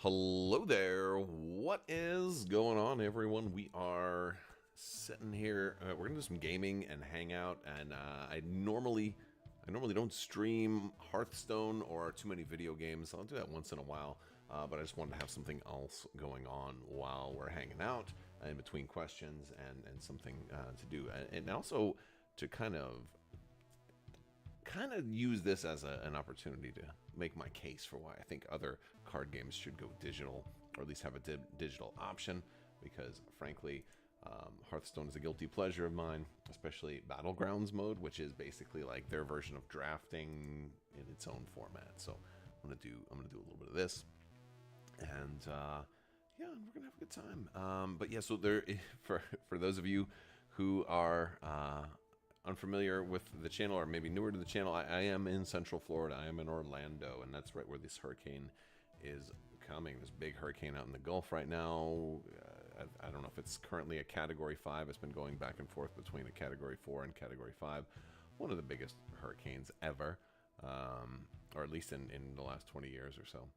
Hello there. What is going on, everyone? We are sitting here. We're gonna do some gaming and hangout, and I normally don't stream Hearthstone or too many video games. I'll do that once in a while, but I just wanted to have something else going on while we're hanging out in between questions and something to do, and also to kind of use this as an opportunity to make my case for why I think other card games should go digital, or at least have a digital option, because frankly, Hearthstone is a guilty pleasure of mine, especially Battlegrounds mode, which is basically like their version of drafting in its own format. So I'm gonna do a little bit of this, and yeah, we're gonna have a good time. But yeah, so there, for those of you who are unfamiliar with the channel, or maybe newer to the channel, I am in Central Florida. I am in Orlando, and that's right where this hurricane is coming. This big hurricane out in the Gulf right now. I don't know if it's currently a Category 5. It's been going back and forth between a Category 4 and Category 5. One of the biggest hurricanes ever, or at least in the last 20 years or so.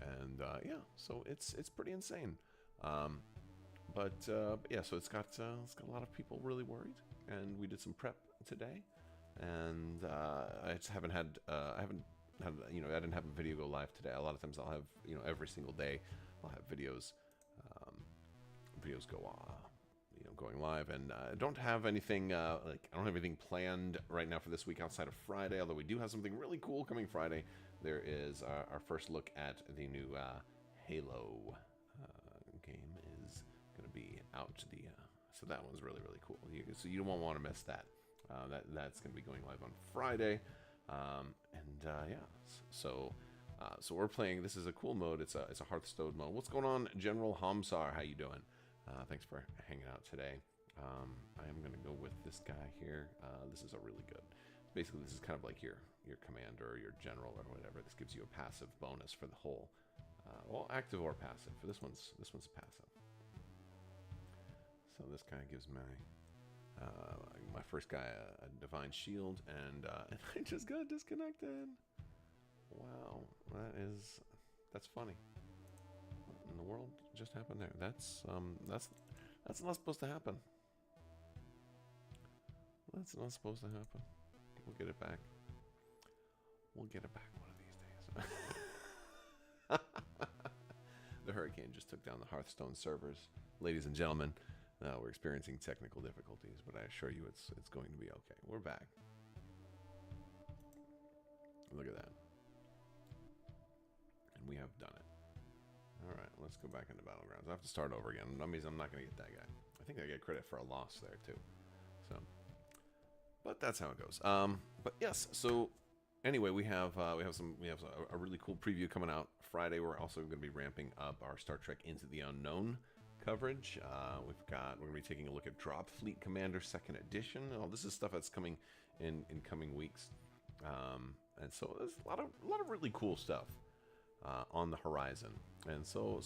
And yeah, so it's pretty insane. But yeah, so it's got a lot of people really worried, and we did some prep today, and I just haven't had I didn't have a video go live today. A lot of times I'll have, every single day I'll have videos go going live, and I don't have anything I don't have anything planned right now for this week outside of Friday, although we do have something really cool coming Friday. There is our first look at the new Halo game is going to be out. So that one's really cool. So you won't want to miss that. That's going to be going live on Friday, and yeah. So we're playing. This is a cool mode. It's a Hearthstone mode. What's going on, General Hamsar? How you doing? Thanks for hanging out today. I am going to go with this guy here. This is a really good. Basically, this is kind of like your commander or your general or whatever. This gives you a passive bonus for the whole. Well, active or passive. For this one's passive. So this guy gives my first guy a divine shield, and I just got disconnected. Wow, that's funny. What in the world just happened there? That's not supposed to happen. That's not supposed to happen. We'll get it back. We'll get it back one of these days. The hurricane just took down the Hearthstone servers, ladies and gentlemen. We're experiencing technical difficulties, but I assure you it's going to be okay. We're back. Look at that. And we have done it. Alright, let's go back into Battlegrounds. I have to start over again. That means I'm not going to get that guy. I think I get credit for a loss there, too. So, but that's how it goes. But yes, so anyway, we have a really cool preview coming out Friday. We're also going to be ramping up our Star Trek Into the Unknown coverage. We're going to be taking a look at Drop Fleet Commander 2nd Edition. Oh, this is stuff that's coming in coming weeks, and so there's a lot of really cool stuff on the horizon, and so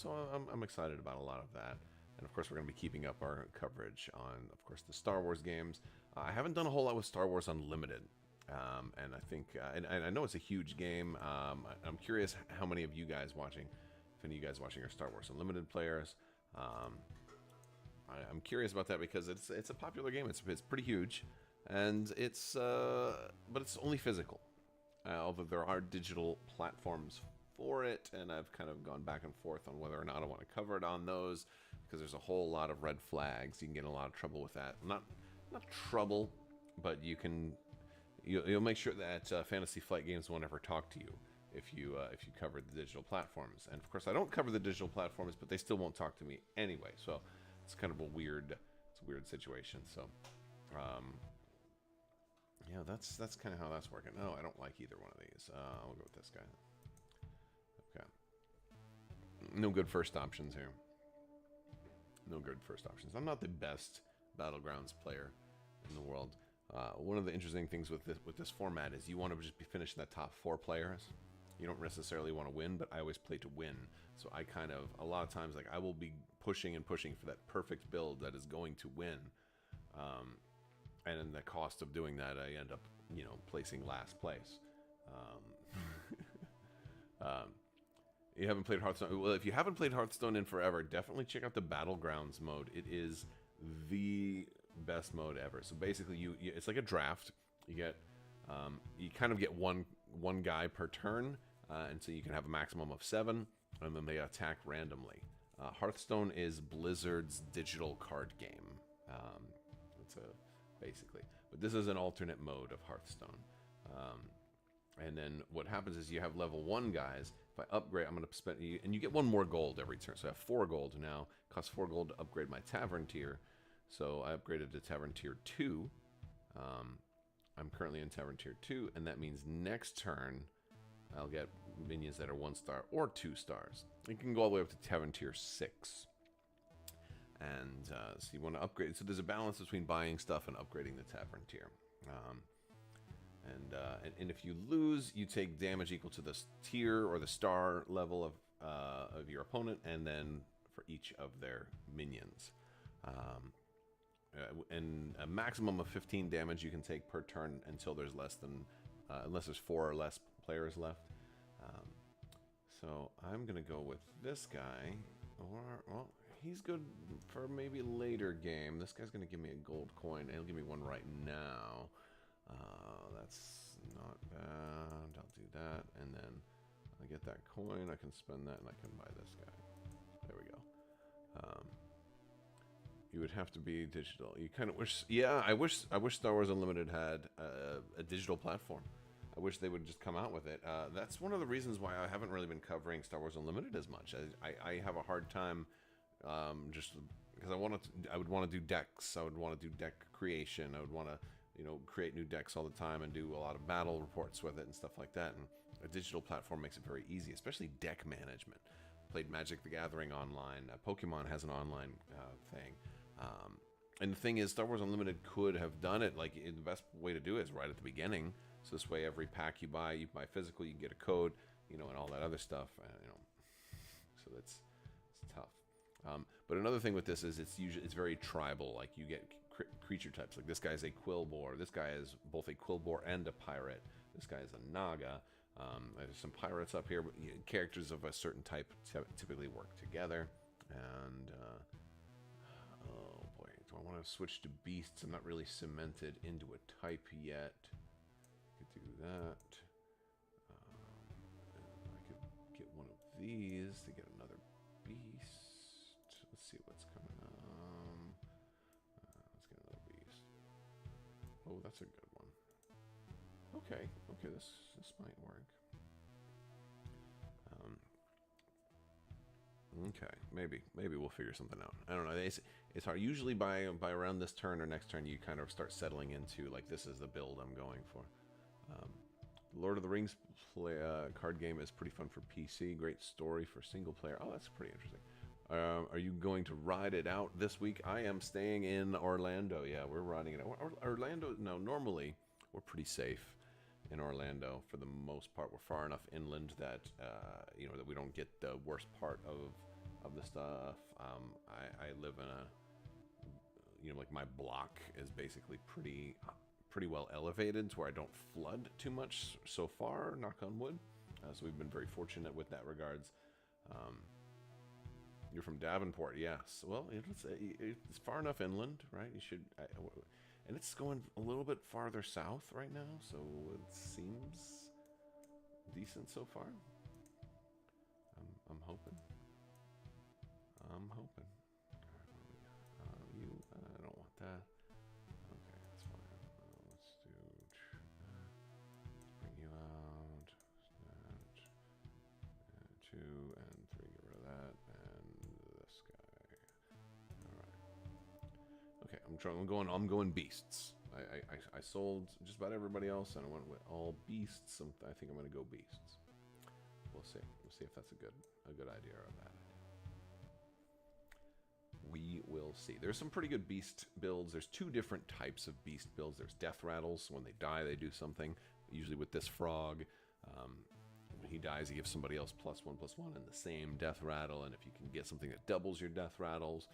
I'm excited about a lot of that. And of course, we're going to be keeping up our coverage on, of course, the Star Wars games. I haven't done a whole lot with Star Wars Unlimited, and I think and I know it's a huge game. I'm curious how many of you guys watching, if any of you guys watching, are Star Wars Unlimited players. I'm curious about that because it's a popular game. It's pretty huge, and but it's only physical. Although there are digital platforms for it, and I've kind of gone back and forth on whether or not I want to cover it on those, because there's a whole lot of red flags. You can get in a lot of trouble with that. Not trouble, but you'll make sure that Fantasy Flight Games won't ever talk to you if you cover the digital platforms. And of course, I don't cover the digital platforms, but they still won't talk to me anyway. So it's kind of a weird situation. So yeah, that's kind of how that's working. No, I don't like either one of these. I'll go with this guy. Okay. No good first options here. No good first options. I'm not the best Battlegrounds player in the world. One of the interesting things with this format is you want to just be finishing the top 4 players. You don't necessarily want to win, but I always play to win. So I kind of, a lot of times, like, I will be pushing for that perfect build that is going to win. And in the cost of doing that, I end up, placing last place. You haven't played Hearthstone. Well, if you haven't played Hearthstone in forever, definitely check out the Battlegrounds mode. It is the best mode ever. So basically, it's like a draft. You kind of get one guy per turn, and so you can have a maximum of 7, and then they attack randomly. Hearthstone is Blizzard's digital card game. Basically, but this is an alternate mode of Hearthstone. And then what happens is you have level 1 guys. If I upgrade, I'm going to spend, and you get 1 more gold every turn. So I have 4 gold now. It costs 4 gold to upgrade my Tavern tier. So I upgraded to Tavern tier 2. I'm currently in Tavern tier 2, and that means next turn I'll get minions that are 1 star or 2 stars. You can go all the way up to Tavern tier 6. And so you want to upgrade. So there's a balance between buying stuff and upgrading the Tavern tier. And if you lose, you take damage equal to the tier or the star level of your opponent, and then for each of their minions. And a maximum of 15 damage you can take per turn until there's unless there's 4 or less players left. So I'm gonna go with this guy, well, he's good for maybe later game. This guy's gonna give me a gold coin. He'll give me 1 right now. That's not bad. I'll do that, and then I get that coin. I can spend that, and I can buy this guy. There we go. You would have to be digital. You kind of wish, yeah. I wish Star Wars Unlimited had a digital platform. I wish they would just come out with it. That's one of the reasons why I haven't really been covering Star Wars Unlimited as much. I have a hard time, just because I would want to do decks. I would want to do deck creation. I would want to, create new decks all the time and do a lot of battle reports with it and stuff like that. And a digital platform makes it very easy, especially deck management. Played Magic the Gathering online. Pokemon has an online thing. And the thing is, Star Wars Unlimited could have done it. Like, the best way to do it is right at the beginning. So this way, every pack you buy physical, you can get a code, and all that other stuff. So it's tough. But another thing with this is it's very tribal. Like, you get creature types. Like, this guy is a Quillbore. This guy is both a Quillbore and a pirate. This guy is a Naga. There's some pirates up here, but characters of a certain type typically work together. And oh boy, do I want to switch to beasts? I'm not really cemented into a type yet. Could do that. I could get one of these to get another beast. Let's see what's coming up. Let's get another beast. Oh, that's a good one. Okay, this might work. Okay, maybe we'll figure something out. I don't know. It's hard. Usually by around this turn or next turn, you kind of start settling into, like, this is the build I'm going for. Lord of the Rings card game is pretty fun for PC. Great story for single player. Oh, that's pretty interesting. Are you going to ride it out this week? I am staying in Orlando. Yeah, we're riding it out. Orlando, no, normally we're pretty safe in Orlando for the most part. We're far enough inland that that we don't get the worst part of the stuff. I live in a like, my block is basically pretty well elevated to where I don't flood too much so far, knock on wood. So we've been very fortunate with that regards. You're from Davenport, yes. Well, it's far enough inland, right? You should, and it's going a little bit farther south right now, so it seems decent so far. I'm hoping. I don't want that. Okay, that's fine. Let's do bring you out. That, 2 and 3. Get rid of that, and this guy. All right. Okay, I'm going beasts. I sold just about everybody else, and I went with all beasts. I think I'm going to go beasts. We'll see. We'll see if that's a good idea or a bad idea. We will see. There's some pretty good beast builds. There's 2 different types of beast builds. There's death rattles. When they die, they do something. Usually with this frog, when he dies, he gives somebody else +1/+1 in the same death rattle. And if you can get something that doubles your death rattles,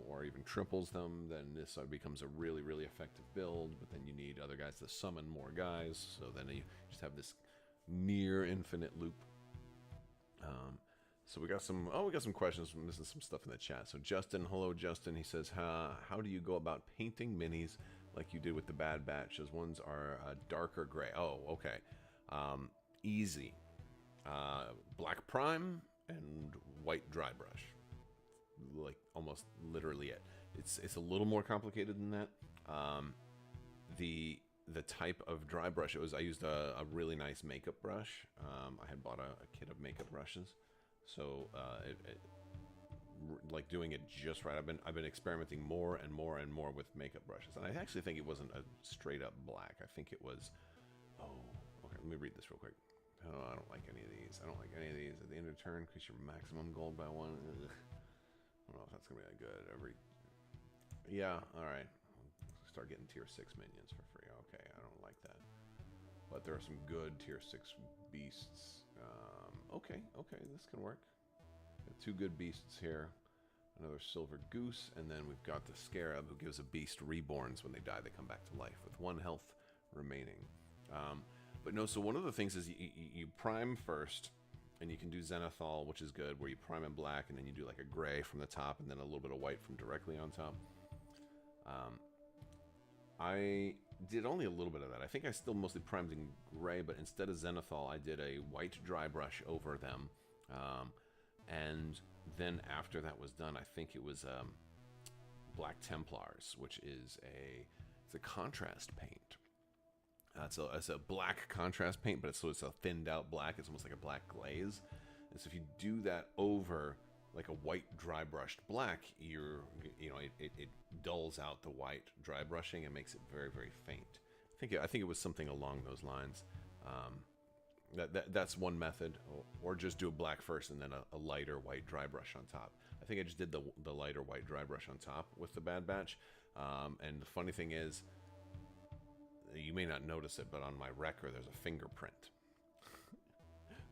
or even triples them, then this becomes a really, really effective build. But then you need other guys to summon more guys. So then you just have this near infinite loop. So we got some. Oh, we got some questions. We're missing some stuff in the chat. So Justin, hello Justin. He says, "How do you go about painting minis like you did with the Bad Batch? Those ones are darker gray." Oh, okay. Easy. Black prime and white dry brush. Like almost literally it. It's a little more complicated than that. The type of dry brush I used a really nice makeup brush. I had bought a kit of makeup brushes. So like doing it just right. I've been experimenting more and more and more with makeup brushes, and I actually think it wasn't a straight up black. I think it was. Oh, okay. Let me read this real quick. Oh, I don't like any of these. I don't like any of these. At the end of the turn, increase your maximum gold by 1. Ugh. I don't know if that's gonna be that good. Yeah. All right. Start getting tier 6 minions for free. Okay, I don't like that. But there are some good tier 6 beasts. Okay, this can work. Got 2 good beasts here. Another silver goose, and then we've got the scarab who gives a beast reborns. When they die, they come back to life with 1 health remaining. But no, so one of the things is you prime first, and you can do zenithal, which is good, where you prime in black, and then you do like a gray from the top, and then a little bit of white from directly on top. I did only a little bit of that. I think I still mostly primed in gray, but instead of zenithal, I did a white dry brush over them. And then after that was done, I think it was Black Templars, which is it's a contrast paint. It's a black contrast paint, but it's a thinned out black. It's almost like a black glaze. And so if you do that over like a white dry brushed black, it dulls out the white dry brushing and makes it very, very faint. I think it was something along those lines. That's one method, or just do a black first and then a lighter white dry brush on top. I think I just did the lighter white dry brush on top with the Bad Batch. And the funny thing is, you may not notice it, but on my wrecker there's a fingerprint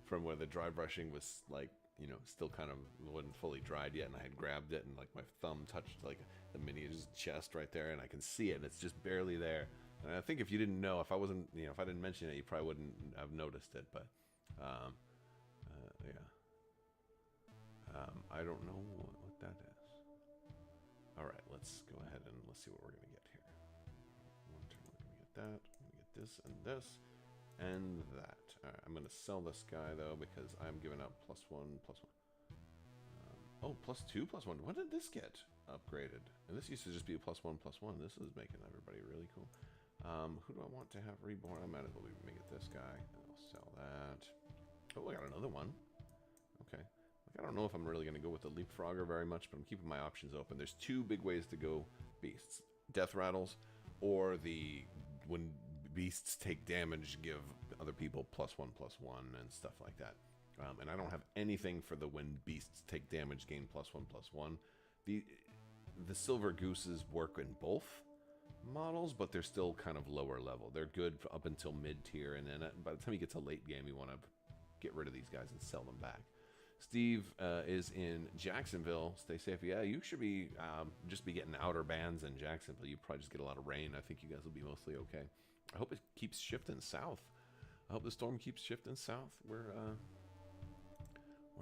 from where the dry brushing was like, still kind of wasn't fully dried yet, and I had grabbed it, and like my thumb touched like the mini's chest right there, and I can see it, and it's just barely there. And I think if you didn't know, if I didn't mention it, you probably wouldn't have noticed it. But yeah, I don't know what that is. All right, let's go ahead and let's see what we're gonna get here. One turn, we're gonna get that. I'm gonna get this and this. And that. All right, I'm going to sell this guy, though, because I'm giving out +1, +1. Oh, +2, +1. When did this get upgraded? And this used to just be a +1, +1. This is making everybody really cool. Who do I want to have reborn? I might as well make it this guy. I'll sell that. Oh, I got another one. Okay. Like, I don't know if I'm really going to go with the leapfrogger very much, but I'm keeping my options open. There's 2 big ways to go beasts. Death rattles, or when beasts take damage, give other people +1, +1 and stuff like that. And I don't have anything for the when beasts take damage, gain +1, +1. The silver gooses work in both models, but they're still kind of lower level. They're good up until mid tier, and then by the time you get to late game, you want to get rid of these guys and sell them back. Steve is in Jacksonville. Stay safe. Yeah, you should be just be getting outer bands in Jacksonville. You probably just get a lot of rain. I think you guys will be mostly okay. I hope it keeps shifting south. I hope the storm keeps shifting south. We're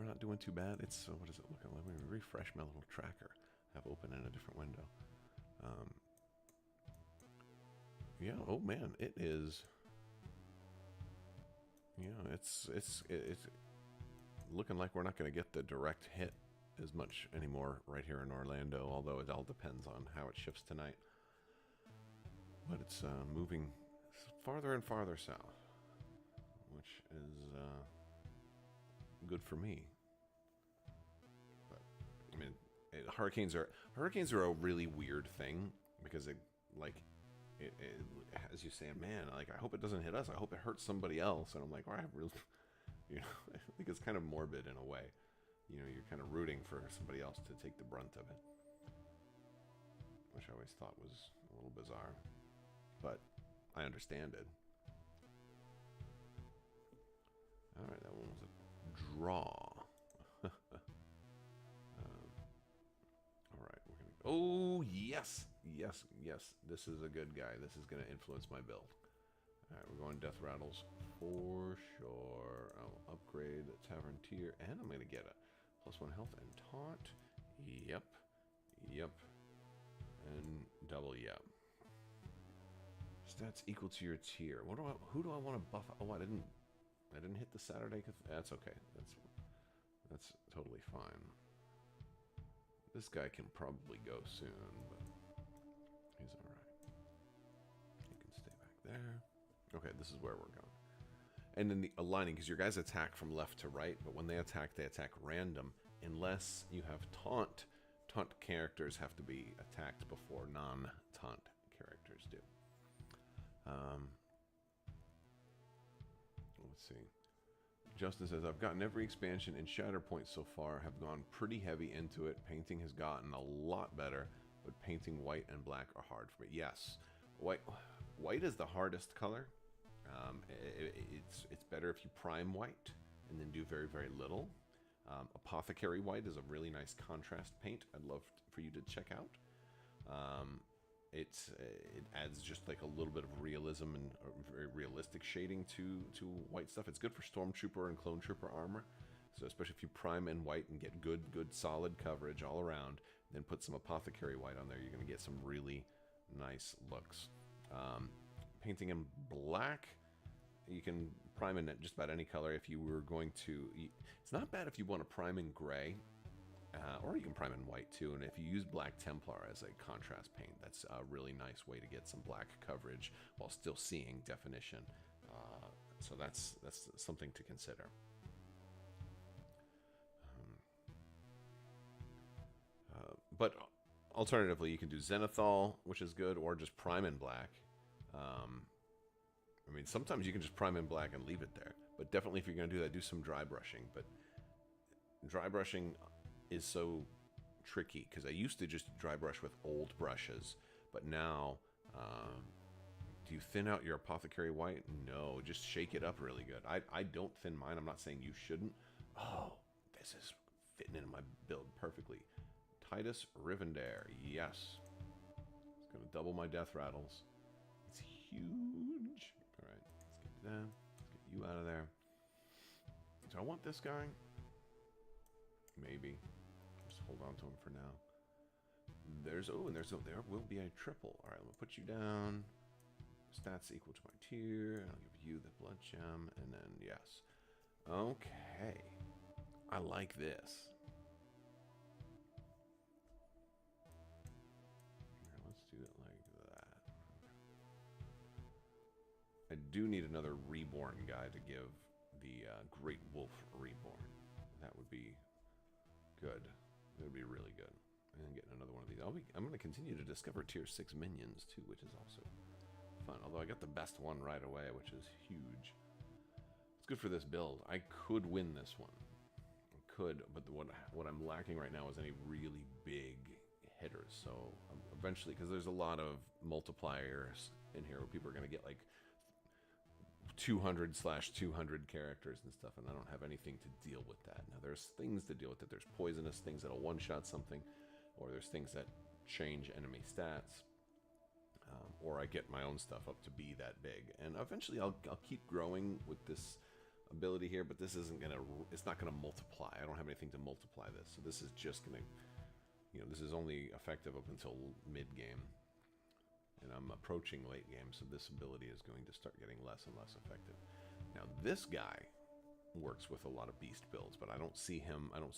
not doing too bad. It's what is it looking like? Let me refresh my little tracker. I have open in a different window. Yeah. Oh man, it is. Yeah, it's looking like we're not going to get the direct hit as much anymore right here in Orlando. Although it all depends on how it shifts tonight. But it's moving farther and farther south, which is good for me. But I mean, hurricanes are a really weird thing because it as you say, man, like I hope it doesn't hit us. I hope it hurts somebody else. And I'm like, all right, really, I think it's kind of morbid in a way. You're kind of rooting for somebody else to take the brunt of it, which I always thought was a little bizarre, but I understand it. All right, that one was a draw. All right, we're gonna. Oh yes. This is a good guy. This is gonna influence my build. All right, we're going death rattles for sure. I'll upgrade Tavern tier, and I'm gonna get +1 health and taunt. Yep. Yep. And double yep. Stats equal to your tier. Who do I want to buff? Oh, I didn't hit the Saturday. That's okay. That's totally fine. This guy can probably go soon, but he's all right. He can stay back there. Okay, this is where we're going. And then the aligning, because your guys attack from left to right, but when they attack random, unless you have taunt. Taunt characters have to be attacked before non-taunt characters do. Let's see. Justin says, I've gotten every expansion in Shatterpoint so far, have gone pretty heavy into it. Painting has gotten a lot better, but painting white and black are hard for me. Yes, white is the hardest color. It's better if you prime white and then do very, very little. Apothecary white is a really nice contrast paint. I'd love for you to check out. It adds just like a little bit of realism and very realistic shading to white stuff. It's good for Stormtrooper and Clone Trooper armor. So especially if you prime in white and get good solid coverage all around, then put some Apothecary white on there, you're going to get some really nice looks. Painting in black, you can prime in just about any color. If you were going to, it's not bad if you want to prime in gray, or you can prime in white too. And if you use Black Templar as a contrast paint, that's a really nice way to get some black coverage while still seeing definition. So that's something to consider. But alternatively, you can do Zenithal, which is good, or just prime in black. I mean, sometimes you can just prime in black and leave it there. But definitely if you're going to do that, do some dry brushing. But dry brushing is so tricky because I used to just dry brush with old brushes. But now, do you thin out your Apothecary white? No, just shake it up really good. I don't thin mine. I'm not saying you shouldn't. Oh, this is fitting into my build perfectly. Titus Rivendare, yes. It's going to double my death rattles. It's huge. All right, let's get that. Let's get you out of there. Do I want this guy? Maybe. Just hold on to him for now. There will be a triple. All right, I'm going to put you down. Stats equal to my tier. I'll give you the blood gem, and then yes. Okay. I like this. Do it like that. I do need another Reborn guy to give the Great Wolf Reborn. That would be good. That would be really good. And getting another one of these. I'm going to continue to discover tier 6 minions too, which is also fun. Although I got the best one right away, which is huge. It's good for this build. I could win this one. I could, but what I'm lacking right now is any really big hitters. So eventually, because there's a lot of multipliers in here where people are going to get like 200/200 characters and stuff, and I don't have anything to deal with that. Now there's things to deal with it. There's poisonous things that'll one-shot something, or there's things that change enemy stats, or I get my own stuff up to be that big. And eventually I'll keep growing with this ability here, but this isn't gonna, it's not gonna multiply. I don't have anything to multiply this, so this is just gonna, this is only effective up until mid-game. And I'm approaching late game, so this ability is going to start getting less and less effective. Now, this guy works with a lot of beast builds, but I don't see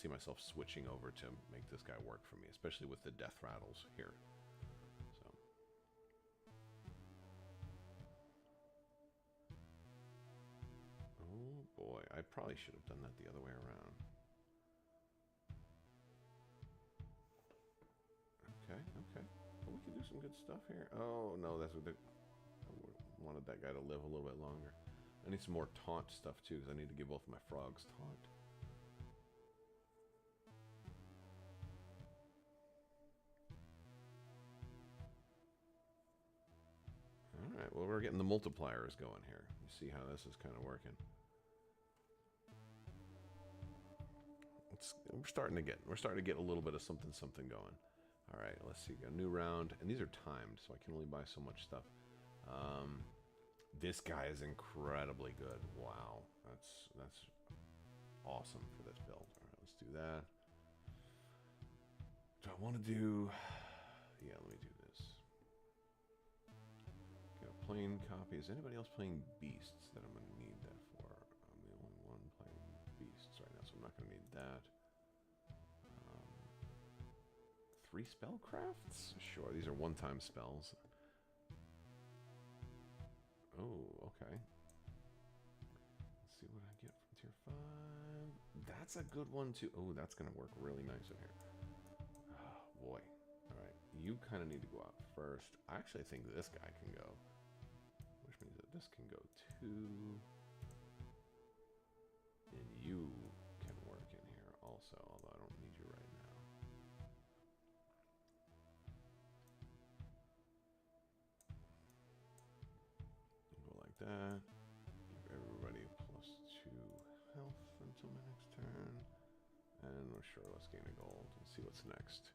myself switching over to make this guy work for me, especially with the death rattles here. So. Oh boy, I probably should have done that the other way around. Okay. Well, we can do some good stuff here. Oh, no, that's what I wanted that guy to live a little bit longer. I need some more taunt stuff, too, because I need to give both of my frogs taunt. Alright, well, we're getting the multipliers going here. You see how this is kind of working. We're starting to get a little bit of something going. All right, let's see. Got a new round, and these are timed, so I can only buy so much stuff. This guy is incredibly good. Wow, that's awesome for this build. All right, let's do that. Do I want to do... Yeah, let me do this. Get a plain copy. Is anybody else playing beasts that I'm going to need that for? I'm the only one playing beasts right now, so I'm not going to need that. 3 spellcrafts? Sure, these are one-time spells. Oh, okay. Let's see what I get from tier 5. That's a good one, too. Oh, that's going to work really nice in here. Oh, boy. All right, you kind of need to go out first. I actually think this guy can go, which means that this can go too. And you can work in here also, although I don't need you right now. Go like that. Give everybody +2 health until my next turn. And sure, let's gain a gold and see what's next.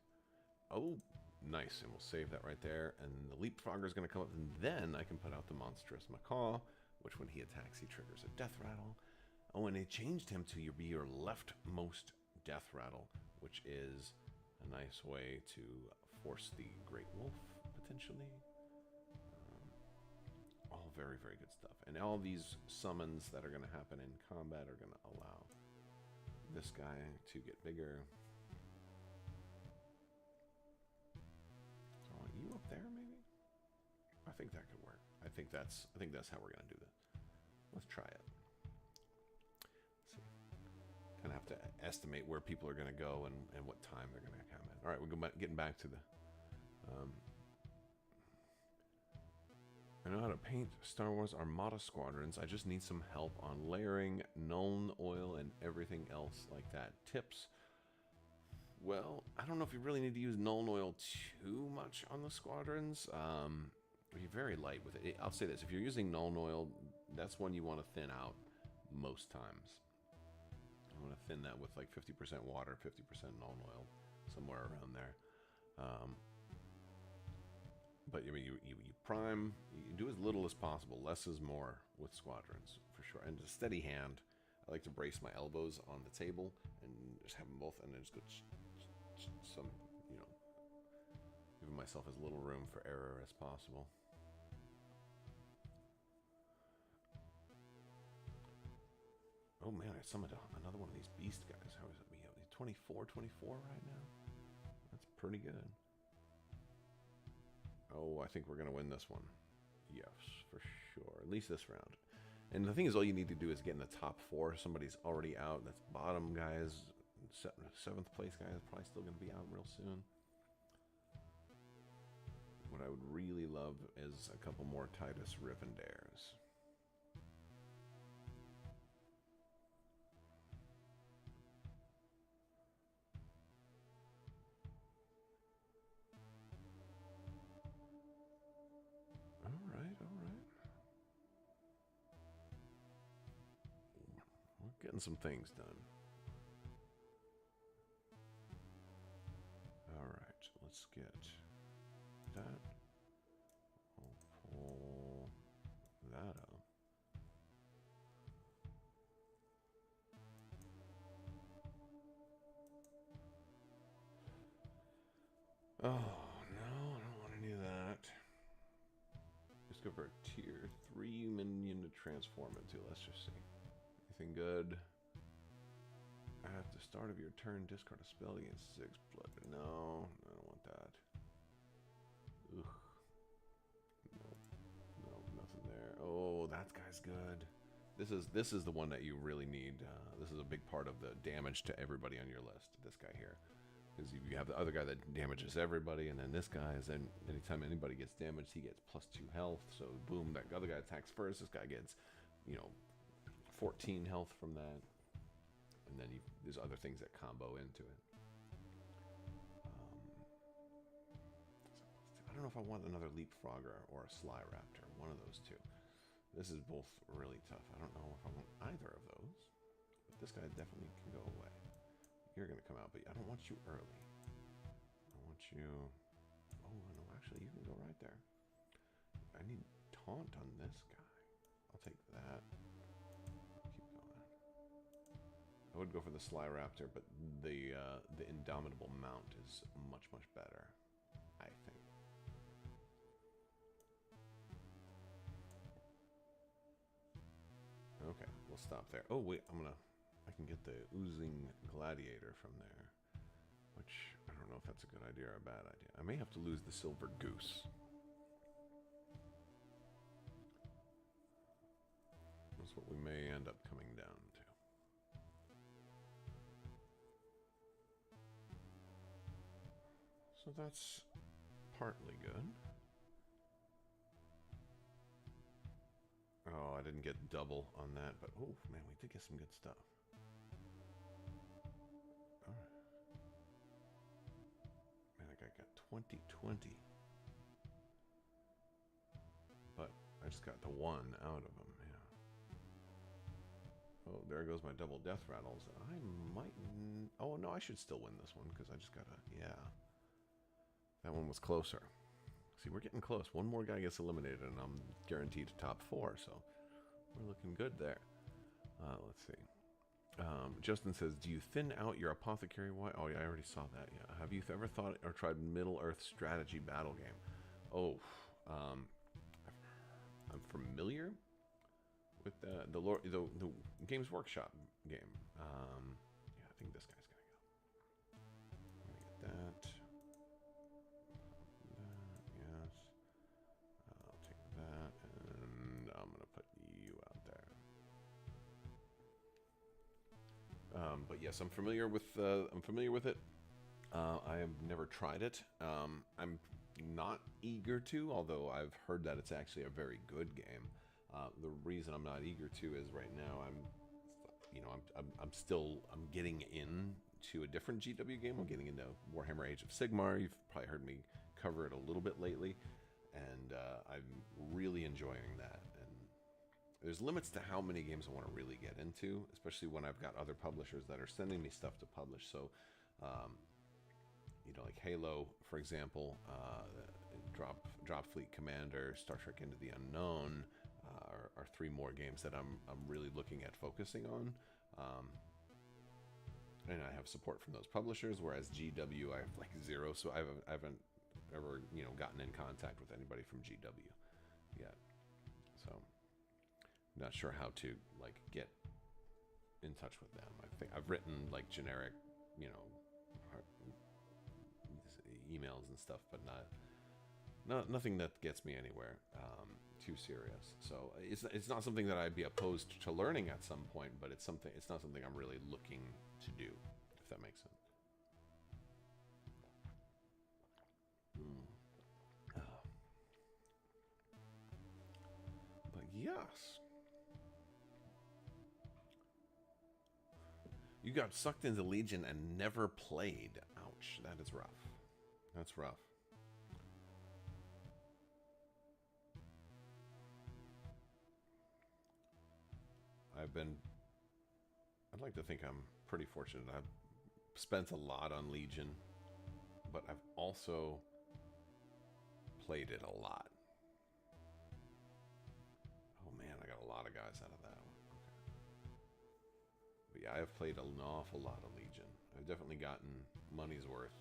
Oh, nice, and we'll save that right there. And the leapfrogger is going to come up, and then I can put out the monstrous macaw, which when he attacks, he triggers a death rattle. Oh, and they changed him to be your leftmost death rattle, which is a nice way to force the great wolf, potentially. All very, very good stuff. And all these summons that are going to happen in combat are going to allow this guy to get bigger. You up there, maybe? I think that could work. I think that's how we're gonna do this. Let's try it. Let's see. Kind of have to estimate where people are gonna go and what time they're gonna come in. All right, we're getting back to the. I know how to paint Star Wars Armada squadrons. I just need some help on layering, Nuln oil, and everything else like that. Tips. Well, I don't know if you really need to use Nuln oil too much on the squadrons. Be very light with it. I'll say this. If you're using Nuln oil, that's one you want to thin out most times. You want to thin that with like 50% water, 50% Nuln oil, somewhere around there. But I mean, you prime, you do as little as possible. Less is more with squadrons, for sure. And a steady hand. I like to brace my elbows on the table and just have them both, and then just go some, you know, giving myself as little room for error as possible. Oh man, I summoned another one of these beast guys. How is it? We have 24 right now. That's pretty good. Oh, I think we're gonna win this one. Yes, for sure. At least this round. And the thing is, all you need to do is get in the top 4. Somebody's already out. That's bottom guys. 7th place guy is probably still going to be out real soon. What I would really love is a couple more Titus Rivendares. Getting some things done. All right, let's get that. I'll pull that up. Oh, no, I don't want any of that. Let's go for a tier 3 minion to transform into. Let's just see. Anything good? At the start of your turn, discard a spell against 6 blood. No, I don't want that. Ugh. No, nothing there. Oh, that guy's good. This is the one that you really need. This is a big part of the damage to everybody on your list. This guy here, because you have the other guy that damages everybody, and then this guy is then anytime anybody gets damaged, he gets +2 health. So boom, that other guy attacks first. This guy gets, 14 health from that, and then there's other things that combo into it. I don't know if I want another leapfrogger or a sly raptor, one of those two. This is both really tough. I don't know if I want either of those, but this guy definitely can go away. You're gonna come out, but I don't want you early. I want you, oh no, actually you can go right there. I need taunt on this guy. I'll take that. I would go for the Sly Raptor, but the Indomitable Mount is much better, I think. Okay, we'll stop there. Oh wait, I can get the Oozing Gladiator from there, which I don't know if that's a good idea or a bad idea. I may have to lose the Silver Goose. That's what we may end up coming down to. So that's partly good. Oh, I didn't get double on that, but oh man, we did get some good stuff. All right. Man, that guy got 2020. But I just got the one out of him, yeah. Oh, there goes my double death rattles. I might... Oh, no, I should still win this one, because I just got a... Yeah. That one was closer. See, we're getting close. One more guy gets eliminated, and I'm guaranteed to top 4, so we're looking good there. Let's see. Justin says, do you thin out your apothecary white? Oh, yeah, I already saw that, yeah. Have you ever thought or tried Middle-earth strategy battle game? Oh, I'm familiar with the Games Workshop game. Yeah, I think this guy's gonna go. Let me get that. Yes. I'll take that, and I'm gonna put you out there. But yes, I'm familiar with it. I have never tried it. I'm not eager to, although I've heard that it's actually a very good game. The reason I'm not eager to is right now I'm getting into a different GW game. I'm getting into Warhammer Age of Sigmar. You've probably heard me cover it a little bit lately, and I'm really enjoying that. And there's limits to how many games I want to really get into, especially when I've got other publishers that are sending me stuff to publish. So, like Halo, for example, Drop Fleet Commander, Star Trek Into the Unknown are 3 more games that I'm really looking at focusing on. And I have support from those publishers, whereas GW I have like 0, so I haven't ever gotten in contact with anybody from GW yet. So I'm not sure how to like get in touch with them. I think I've written like generic, emails and stuff, but nothing that gets me anywhere too serious. So it's not something that I'd be opposed to learning at some point, but it's not something I'm really looking to do, if that makes sense. But yes, you got sucked into Legion and never played. Ouch, that is rough. That's rough. I'd like to think I'm pretty fortunate. I've spent a lot on Legion, but I've also played it a lot. Oh man, I got a lot of guys out of that one. Okay. But yeah, I have played an awful lot of Legion. I've definitely gotten money's worth.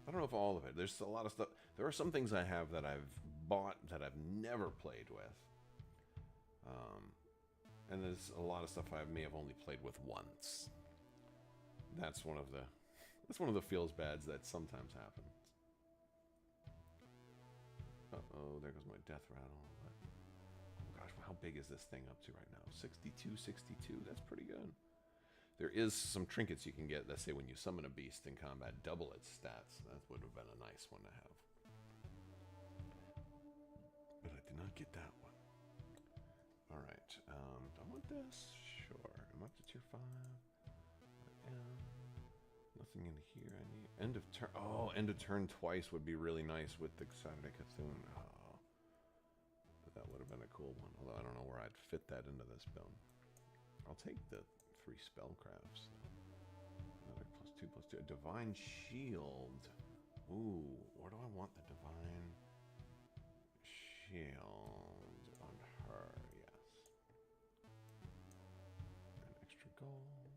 I don't know if all of it. There's a lot of stuff. There are some things I have that I've bought that I've never played with. And there's a lot of stuff I may have only played with once. That's one of the feels bads that sometimes happens. Uh-oh, there goes my death rattle. Oh gosh, how big is this thing up to right now? 62, 62. That's pretty good. There is some trinkets you can get that say when you summon a beast in combat, double its stats. That would have been a nice one to have. But I did not get that one. All right. Do I want this? Sure. I'm up to tier 5. I am. Nothing in here I need. End of turn. Oh, end of turn twice would be really nice with the Saturday Cthulhu. Oh. That would have been a cool one. Although I don't know where I'd fit that into this build. I'll take the 3 spellcrafts. Another +2/+2. A divine shield. Ooh, where do I want the divine shield on her? Yes. An extra gold.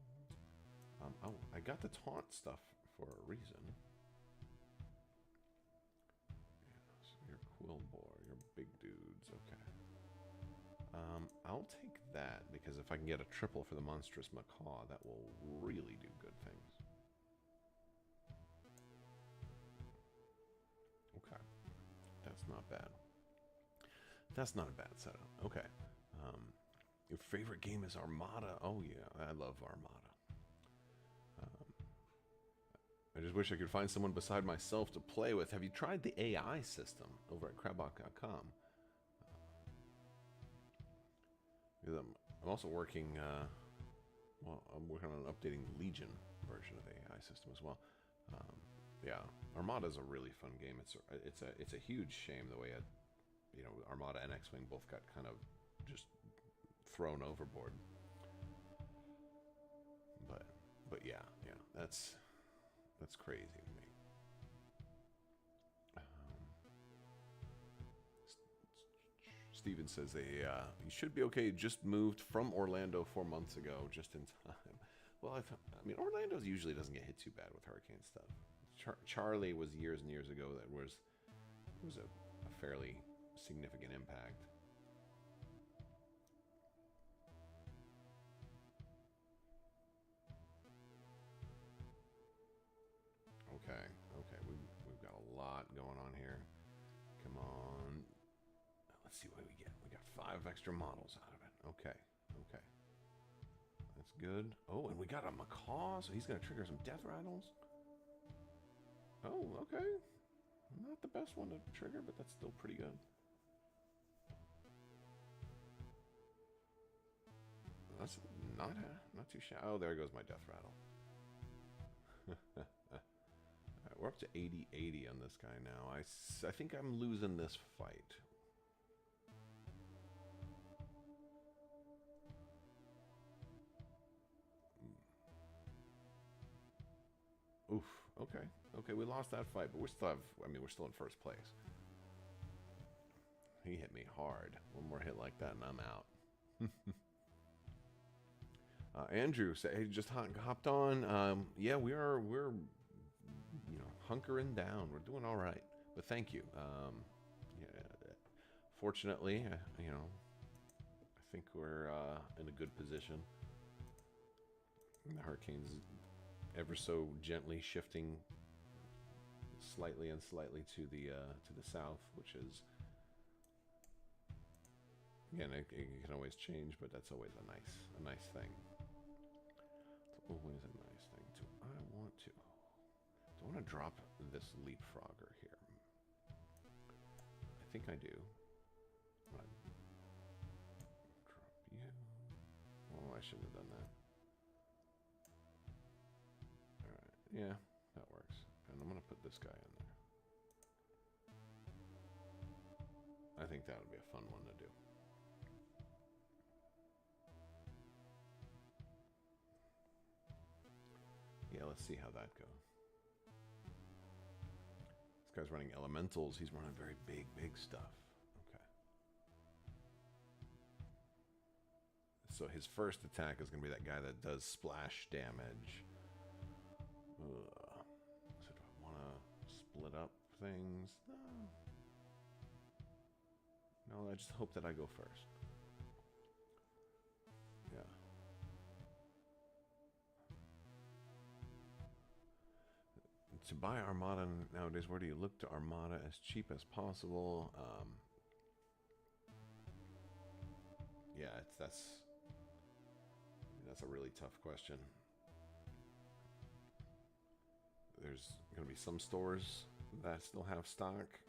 Oh, I got the taunt stuff for a reason. Yeah, so you're Quillbore, you're big dudes, okay. I'll take that, because if I can get a triple for the Monstrous Macaw, that will really do good things. Okay. That's not bad. That's not a bad setup. Okay. Your favorite game is Armada? Oh, yeah. I love Armada. I just wish I could find someone beside myself to play with. Have you tried the AI system over at Crabbok.com? I'm also working, I'm working on updating the Legion version of the AI system as well. Yeah, Armada is a really fun game. It's a huge shame the way Armada and X-Wing both got kind of just thrown overboard. But yeah, that's crazy to me. Steven says you should be okay. Just moved from Orlando 4 months ago, just in time. Well, I mean, Orlando usually doesn't get hit too bad with hurricane stuff. Charlie was years and years ago. It was a fairly significant impact. Okay, we've got a lot going on here. Come on. Let's see what we get. We got 5 extra models out of it. Okay. That's good. Oh, and we got a Macaw, so he's going to trigger some death rattles. Oh, okay. Not the best one to trigger, but that's still pretty good. That's not too shy. Oh, there goes my death rattle. Alright, we're up to 80-80 on this guy now. I think I'm losing this fight. Oof. Okay, we lost that fight, but we're still in first place. He hit me hard. One more hit like that and I'm out. Andrew said, "Hey, just hopped on. Yeah, we're hunkering down. We're doing all right. But thank you. Yeah, fortunately, I think we're in a good position. The hurricane's ever so gently shifting slightly to the south, which is, again, it can always change, but that's always a nice thing. It's always a nice thing. Do I want to drop this leapfrogger here? I think I do. Drop you. Oh, I shouldn't have done that. Alright, yeah, that works. And I'm going to put this guy in there. I think that would be a fun one to do. Yeah, let's see how that goes. This guy's running elementals. He's running very big stuff. Okay. So his first attack is going to be that guy that does splash damage. So do I want to split up things? No, I just hope that I go first. Yeah. To buy Armada nowadays, where do you look to Armada as cheap as possible? Yeah, that's a really tough question. There's going to be some stores that still have stock.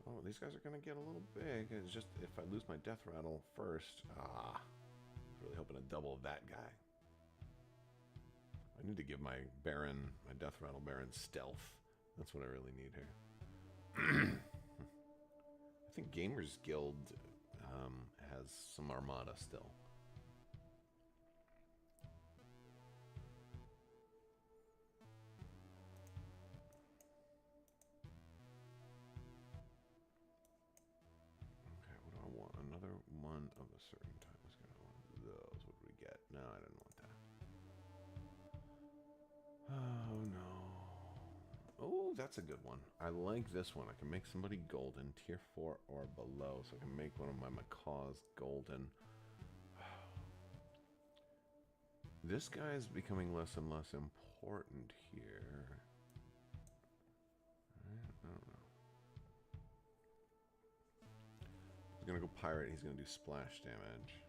Oh, these guys are going to get a little big. It's just if I lose my death rattle first. Really hoping to double that guy. I need to give my Baron, my death rattle Baron, stealth. That's what I really need here. I think Gamers Guild has some Armada still. Okay, what do I want? Another one of a certain type. Let's get one of those. What do we get? No, I didn't want that. Oh no. Oh, that's a good one. I like this one. I can make somebody golden, tier 4 or below, so I can make one of my macaws golden. This guy's becoming less and less important here. I don't know. He's gonna go pirate. He's gonna do splash damage.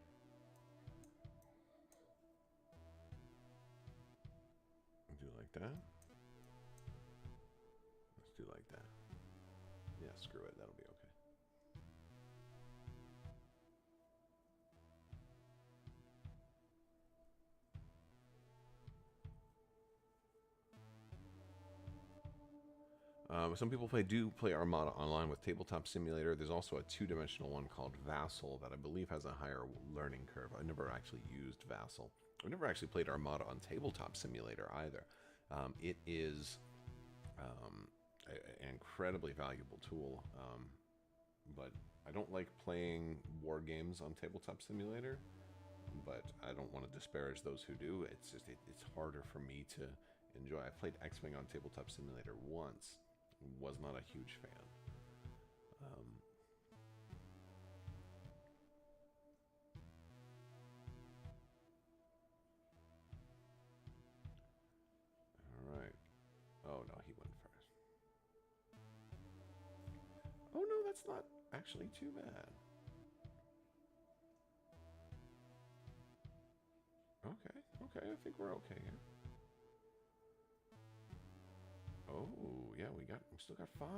Do like that. Let's do like that. Yeah, screw it. That'll be okay. Some people do play Armada online with Tabletop Simulator. There's also a two-dimensional one called Vassal that I believe has a higher learning curve. I never actually used Vassal. I've never actually played Armada on Tabletop Simulator either. It is an incredibly valuable tool, but I don't like playing war games on Tabletop Simulator, but I don't want to disparage those who do. It's just it's harder for me to enjoy. I played X-Wing on Tabletop Simulator once. Was not a huge fan. All right. Oh no, he went first. Oh no, that's not actually too bad. Okay, I think we're okay here. Oh, yeah, we still got 5.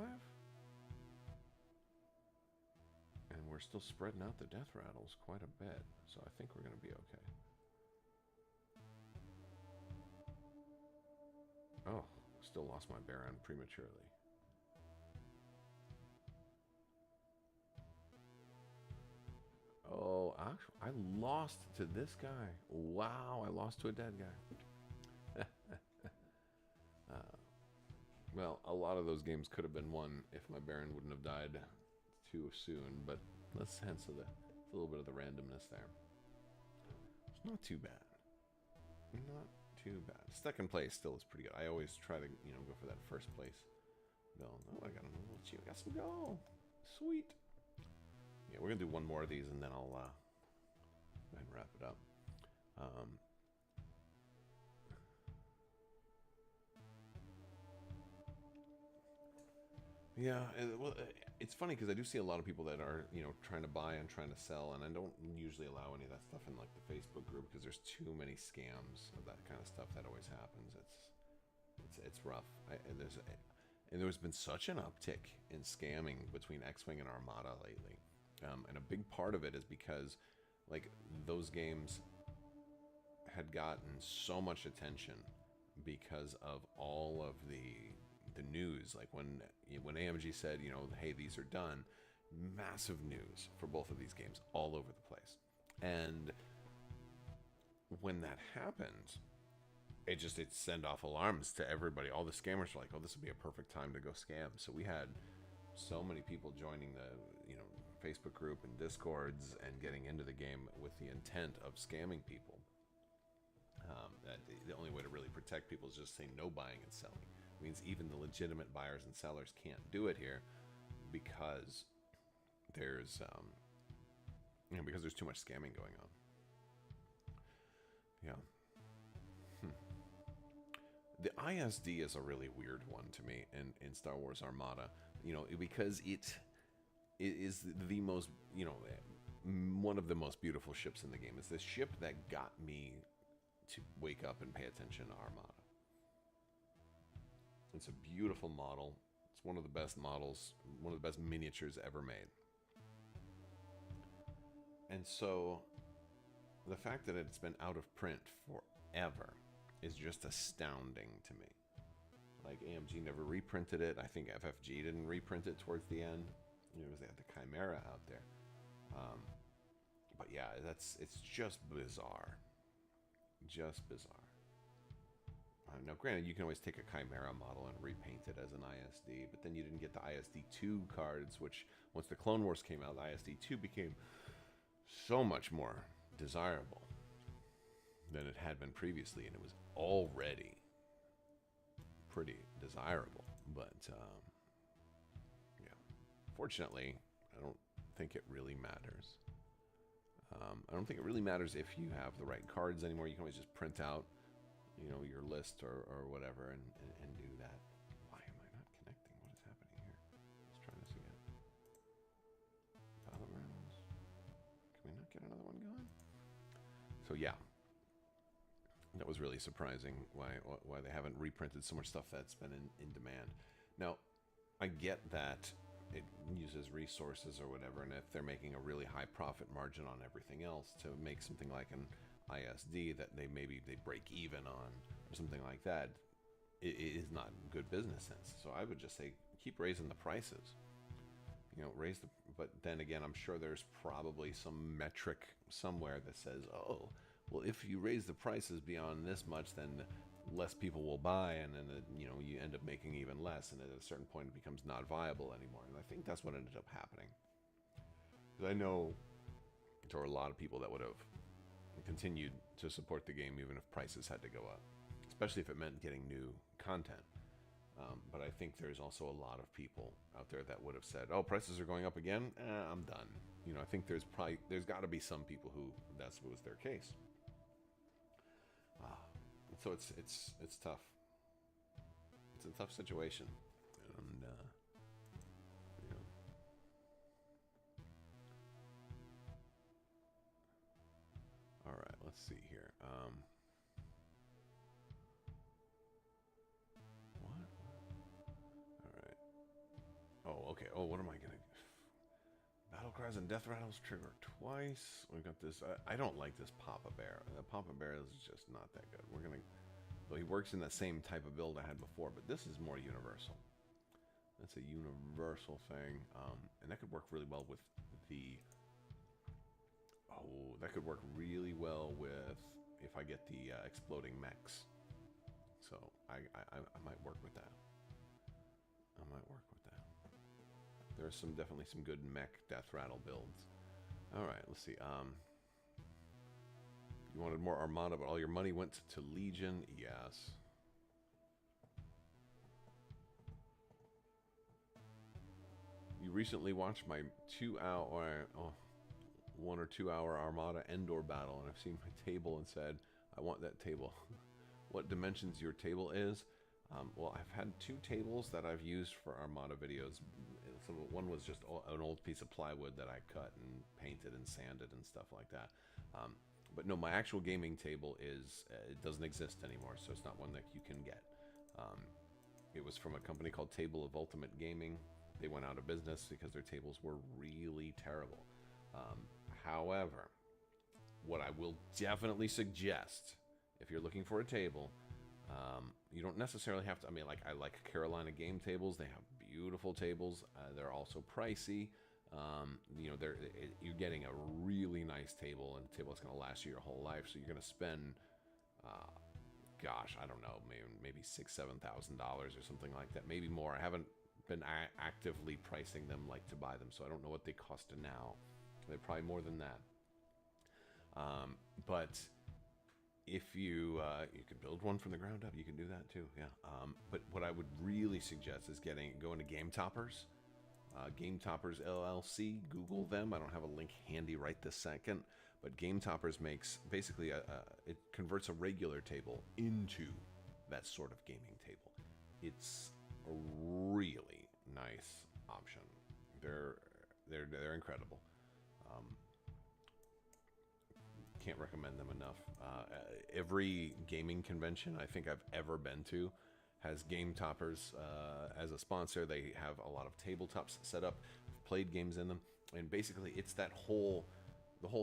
And we're still spreading out the death rattles quite a bit, so I think we're going to be okay. Oh, still lost my Baron prematurely. Oh, actually, I lost to this guy. Wow, I lost to a dead guy. Well, a lot of those games could have been won if my Baron wouldn't have died too soon, but let's sense a little bit of the randomness there. It's not too bad. Not too bad. Second place still is pretty good. I always try to, go for that first place build. Oh, I got a little cheat. I got some gold. Sweet. Yeah, we're going to do one more of these, and then I'll go ahead and wrap it up. Yeah, well, it's funny because I do see a lot of people that are, trying to buy and trying to sell, and I don't usually allow any of that stuff in like the Facebook group because there's too many scams of that kind of stuff that always happens. It's rough. And there's been such an uptick in scamming between X-Wing and Armada lately, and a big part of it is because like those games had gotten so much attention because of all of the news. Like when AMG said, hey, these are done, massive news for both of these games all over the place. And when that happened, it sent off alarms to everybody. All the scammers were like, oh, this would be a perfect time to go scam. So we had so many people joining the Facebook group and Discords and getting into the game with the intent of scamming people. That the only way to really protect people is just say no buying and selling. It means even the legitimate buyers and sellers can't do it here because there's because there's too much scamming going on. Yeah. The ISD is a really weird one to me in Star Wars Armada, because it is the most, one of the most beautiful ships in the game. It's the ship that got me to wake up and pay attention to Armada. It's a beautiful model. It's one of the best models, one of the best miniatures ever made. And so the fact that it's been out of print forever is just astounding to me. Like AMG never reprinted it. I think FFG didn't reprint it towards the end. They had the Chimera out there. But yeah, it's just bizarre. Just bizarre. Now, granted, you can always take a Chimera model and repaint it as an ISD, but then you didn't get the ISD2 cards, which, once the Clone Wars came out, the ISD2 became so much more desirable than it had been previously, and it was already pretty desirable. But, yeah, fortunately, I don't think it really matters. I don't think it really matters if you have the right cards anymore. You can always just print out, your list or whatever and do that. Why am I not connecting? What is happening here? Let's try this again. Battlegrounds. Can we not get another one going? So yeah, that was really surprising why they haven't reprinted so much stuff that's been in demand. Now, I get that it uses resources or whatever, and if they're making a really high profit margin on everything else, to make something like an ISD that they break even on or something like that, it is not good business sense. So I would just say keep raising the prices. But then again, I'm sure there's probably some metric somewhere that says, oh, well, if you raise the prices beyond this much, then less people will buy, and then you end up making even less, and at a certain point it becomes not viable anymore. And I think that's what ended up happening. Because I know there were a lot of people that would have continued to support the game even if prices had to go up, especially if it meant getting new content. But I think there's also a lot of people out there that would have said, oh, prices are going up again, I'm done. I think there's got to be some people who that was their case. So it's tough. It's a tough situation, and all right, let's see here. What? All right. Oh, okay. Oh, what am I gonna? Battle cries and death rattles trigger twice. We got this. I don't like this Papa Bear. The Papa Bear is just not that good. We're gonna. Well, he works in that same type of build I had before, but this is more universal. That's a universal thing, and that could work really well with the. Oh, that could work really well with if I get the exploding mechs. So I might work with that. I might work with that. There's definitely some good mech death rattle builds. All right, let's see. You wanted more Armada, but all your money went to Legion. Yes. You recently watched my 1 or 2 hour Armada Endor battle, and I've seen my table and said, I want that table. What dimensions your table is? Well, I've had 2 tables that I've used for Armada videos. So one was just an old piece of plywood that I cut and painted and sanded and stuff like that. But no, my actual gaming table it doesn't exist anymore, so it's not one that you can get. It was from a company called Table of Ultimate Gaming. They went out of business because their tables were really terrible. However, what I will definitely suggest, if you're looking for a table, you don't necessarily have to. I mean, I like Carolina game tables. They have beautiful tables. They're also pricey. You're getting a really nice table, and a table that's going to last you your whole life. So you're going to spend, I don't know, maybe $6,000-$7,000 or something like that, maybe more. I haven't been actively pricing them to buy them, so I don't know what they cost now. They're probably more than that. But if you could build one from the ground up, you can do that too. Yeah. But what I would really suggest is going to Game Toppers. Game Toppers LLC. Google them. I don't have a link handy right this second, but Game Toppers makes basically it converts a regular table into that sort of gaming table. It's a really nice option. They're incredible. Can't recommend them enough. Every gaming convention I think I've ever been to has Game Toppers as a sponsor. They have a lot of tabletops set up, played games in them, and basically it's the whole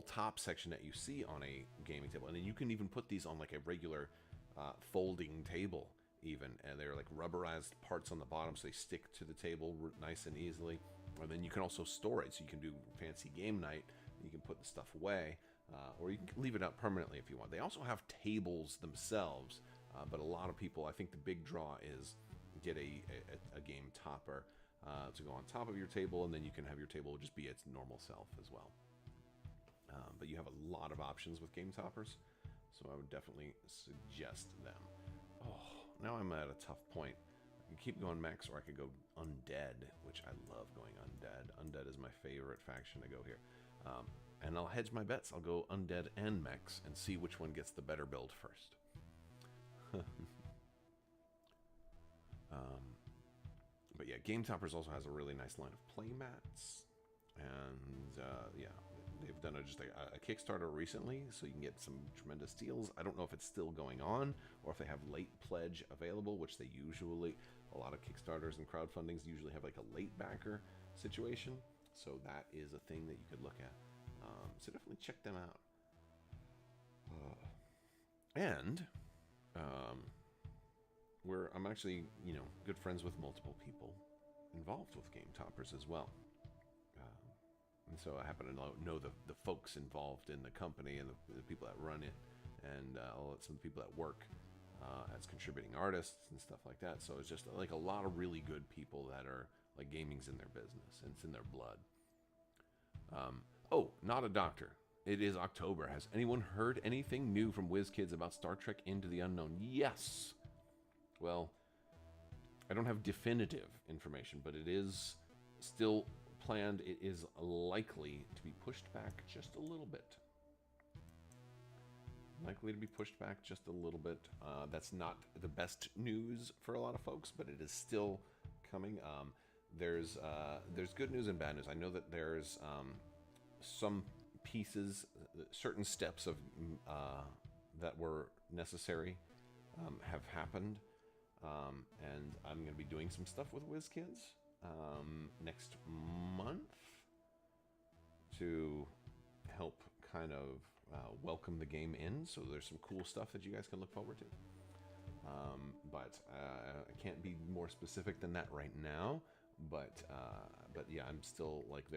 top section that you see on a gaming table, and then you can even put these on a regular folding table even, and they're rubberized parts on the bottom so they stick to the table nice and easily. Or then you can also store it, so you can do fancy game night. You can put the stuff away, or you can leave it out permanently if you want. They also have tables themselves, but a lot of people, I think the big draw is get a game topper to go on top of your table, and then you can have your table just be its normal self as well. But you have a lot of options with game toppers, so I would definitely suggest them. Oh, now I'm at a tough point. I can keep going mechs, or I could go undead, which I love going undead. Undead is my favorite faction to go here. And I'll hedge my bets. I'll go undead and mechs and see which one gets the better build first. But yeah, Game Toppers also has a really nice line of play mats. And yeah, they've done just a Kickstarter recently, so you can get some tremendous deals. I don't know if it's still going on or if they have late pledge available, which they usually, a lot of Kickstarters and crowdfundings usually have like a late backer situation. So that is a thing that you could look at. So definitely check them out. I'm actually, good friends with multiple people involved with Game Toppers as well. And so I happen to know the folks involved in the company and the people that run it, and some of the people that work as contributing artists and stuff like that. So it's just like a lot of really good people that are like gaming's in their business and it's in their blood. Oh, not a doctor. It is October. Has anyone heard anything new from WizKids about Star Trek Into the Unknown? Yes. Well, I don't have definitive information, but it is still planned. It is likely to be pushed back just a little bit. Likely to be pushed back just a little bit. That's not the best news for a lot of folks, but it is still coming. There's good news and bad news. I know that there's some pieces, certain steps of that were necessary have happened, and I'm going to be doing some stuff with WizKids next month to help kind of welcome the game in. So there's some cool stuff that you guys can look forward to. But I can't be more specific than that right now. But yeah, I'm still like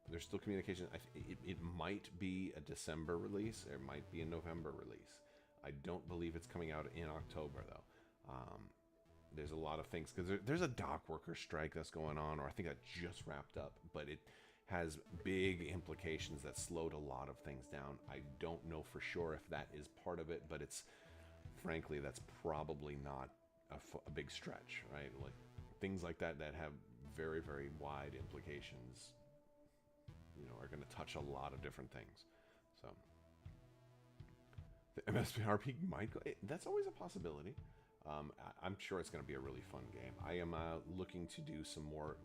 there's still communication. It might be a December release. It might be a November release. I don't believe it's coming out in October though. There's a lot of things because there's a dock worker strike that's going on, or I think that just wrapped up. But it has big implications that slowed a lot of things down. I don't know for sure if that is part of it, but it's frankly that's probably not a big stretch, right? Like things like that have very, very wide implications, are going to touch a lot of different things. So the MSPRP might go, that's always a possibility. I'm sure it's going to be a really fun game. I am looking to do some more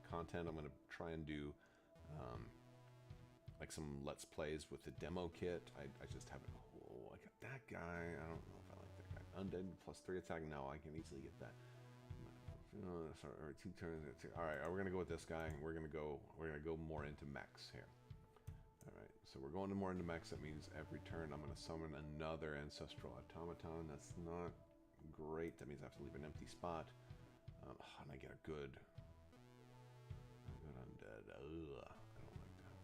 content. I'm going to try and do like some Let's Plays with the demo kit. I just haven't, I got that guy. I don't know if I like that guy. Undead +3 attack. No, I can easily get that. Sorry, 2 turns. All right, we're gonna go with this guy. We're gonna go more into mechs here. All right, so we're going more into mechs. That means every turn I'm gonna summon another ancestral automaton. That's not great. That means I have to leave an empty spot. And I get a good undead. Ugh, I don't like that.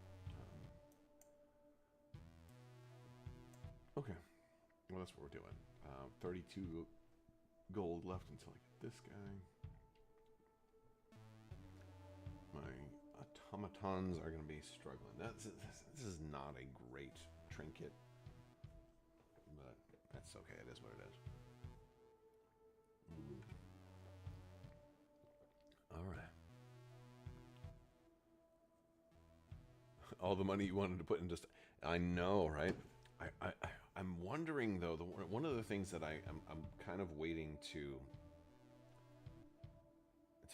Okay, well that's what we're doing. 32 gold left until I get this guy. My automatons are going to be struggling. This is not a great trinket, but that's okay. It is what it is. All right. All the money you wanted to put in just... I know, right? I'm wondering, though, one of the things that I'm kind of waiting to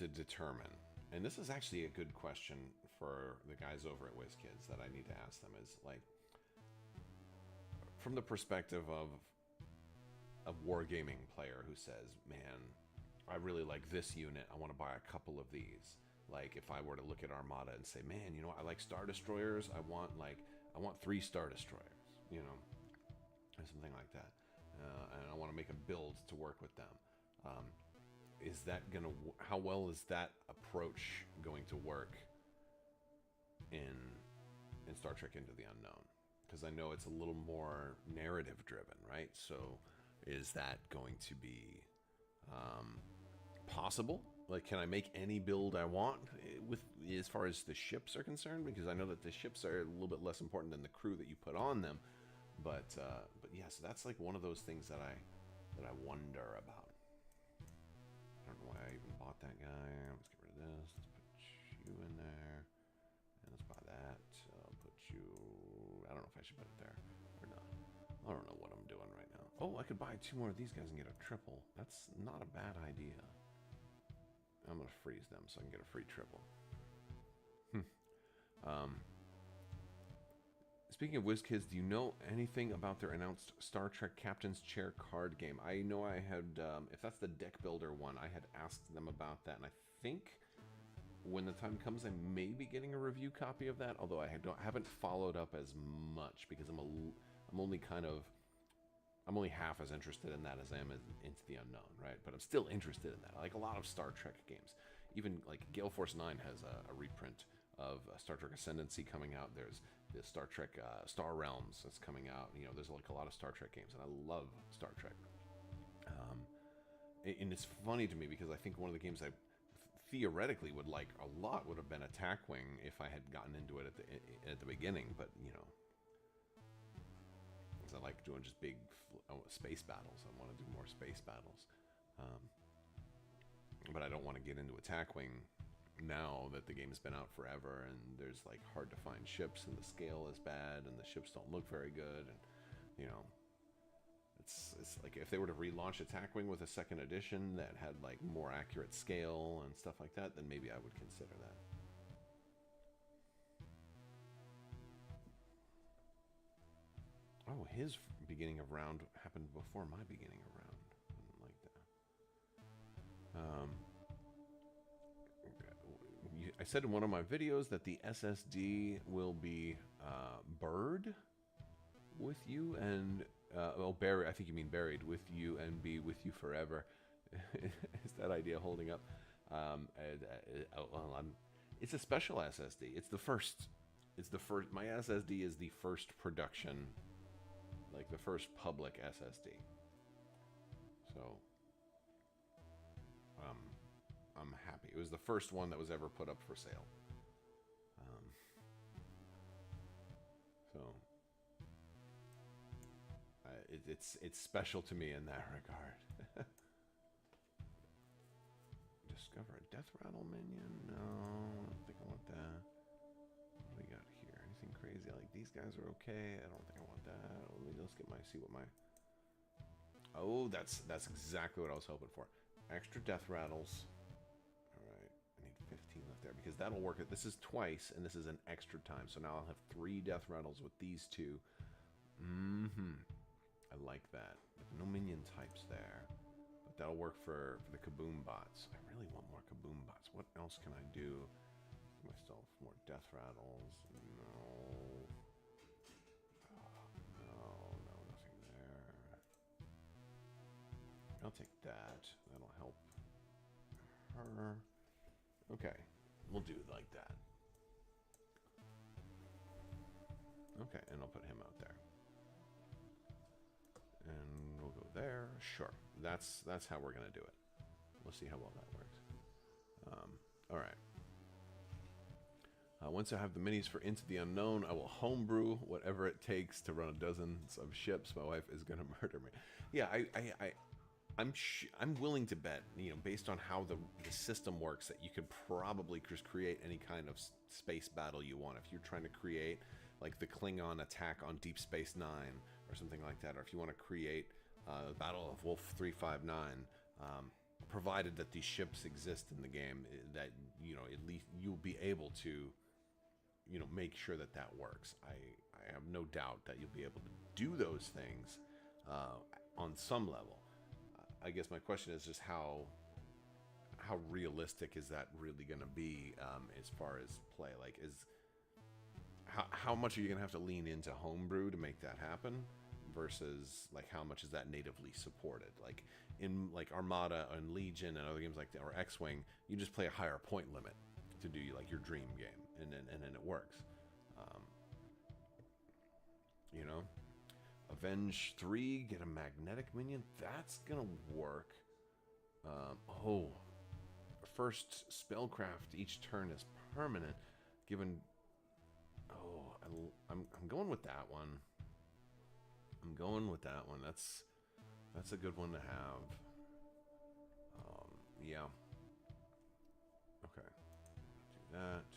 determine, and this is actually a good question for the guys over at WizKids that I need to ask them, is like, from the perspective of a Wargaming player who says, man, I really like this unit, I want to buy a couple of these. Like, if I were to look at Armada and say, man, I like Star Destroyers, I want 3 Star Destroyers, or something like that. And I want to make a build to work with them. is that gonna? How well is that approach going to work in Star Trek Into the Unknown? Because I know it's a little more narrative driven, right? So, is that going to be possible? Like, can I make any build I want with as far as the ships are concerned? Because I know that the ships are a little bit less important than the crew that you put on them. But yeah, so that's like one of those things that I wonder about. I don't know why I even bought that guy. Let's get rid of this. Let's put you in there, and let's buy that. I'll put you. I don't know if I should put it there or not. I don't know what I'm doing right now. Oh, I could buy 2 more of these guys and get a triple. That's not a bad idea. I'm gonna freeze them so I can get a free triple. Speaking of WizKids, do you know anything about their announced Star Trek Captain's Chair card game? I know I had, if that's the deck builder one, I had asked them about that, and I think when the time comes, I may be getting a review copy of that. Although I haven't followed up as much because I'm only half as interested in that as I am in Into the Unknown, right? But I'm still interested in that. I like a lot of Star Trek games. Even like Gale Force 9 has a reprint of Star Trek Ascendancy coming out. There's the Star Trek Star Realms that's coming out. You know, there's like a lot of Star Trek games, and I love Star Trek. And it's funny to me because I think one of the games I theoretically would like a lot would have been Attack Wing if I had gotten into it at the beginning. But you know, because I like doing just big space battles. I want to do more space battles. But I don't want to get into Attack Wing now that the game's been out forever and there's like hard to find ships and the scale is bad and the ships don't look very good, and you know, it's like if they were to relaunch Attack Wing with a 2nd edition that had like more accurate scale and stuff like that, then maybe I would consider that. Oh, his beginning of round happened before my beginning of round. I didn't like that. I said in one of my videos that the SSD will be bird with you and buried. I think you mean buried with you and be with you forever. Is that idea holding up? It's a special SSD. It's the first. My SSD is the first production, like the first public SSD. So I'm happy. It was the first one that was ever put up for sale. It's special to me in that regard. Discover a death rattle minion? No, I don't think I want that. What do we got here? Anything crazy? Like these guys are okay. I don't think I want that. Let's get see what my. Oh, that's exactly what I was hoping for. Extra death rattles. All right, I need 15 left there because that'll work. This is twice, and this is an extra time. So now I'll have 3 death rattles with these 2. I like that. No minion types there, but that'll work for the kaboom bots. I really want more kaboom bots. What else can I do? Give myself more death rattles. No. No, nothing there. I'll take that. That'll help her. Okay, we'll do it like that. Okay, and I'll put him out there. And we'll go there. Sure. That's how we're going to do it. We'll see how well that works. All right. Once I have the minis for Into the Unknown, I will homebrew whatever it takes to run dozens of ships. My wife is going to murder me. Yeah, I'm willing to bet, you know, based on how the system works, that you could probably just create any kind of space battle you want. If you're trying to create like the Klingon attack on Deep Space Nine or something like that, or if you want to create the Battle of Wolf 359, provided that these ships exist in the game, that, you know, at least you'll be able to, you know, make sure that that works. I have no doubt that you'll be able to do those things on some level. I guess my question is just how realistic is that really going to be as far as play? Like, how much are you going to have to lean into homebrew to make that happen? versus like how much is that natively supported. Like in like Armada and Legion and other games like that, or X-Wing, you just play a higher point limit to do like your dream game, and then it works. You know, Avenge 3, get a magnetic minion. That's gonna work. Oh, first spellcraft each turn is permanent. Given, oh, I'm going with that one. I'm going with that one. That's a good one to have. Yeah. Okay. Do that.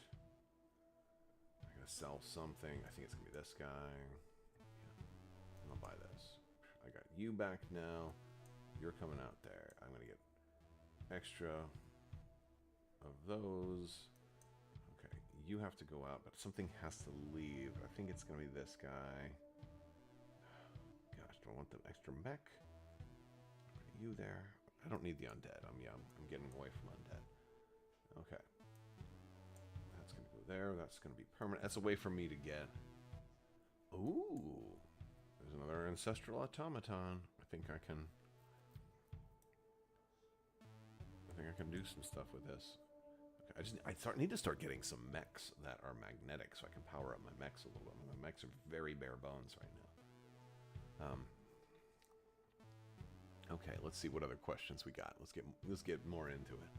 I gotta sell something. I think it's gonna be this guy. Yeah. I'll buy this. I got you back now. You're coming out there. I'm gonna get extra of those. Okay, you have to go out, but something has to leave. I think it's gonna be this guy. Gosh, do I want the extra mech? Put you there. I don't need the undead. I'm getting away from undead. Okay. That's gonna go there. That's gonna be permanent. That's a way for me to get. Ooh, there's another ancestral automaton. I think I can do some stuff with this. Okay, I need to start getting some mechs that are magnetic so I can power up my mechs a little bit. My mechs are very bare bones right now. Okay, let's see what other questions we got. Let's get more into it.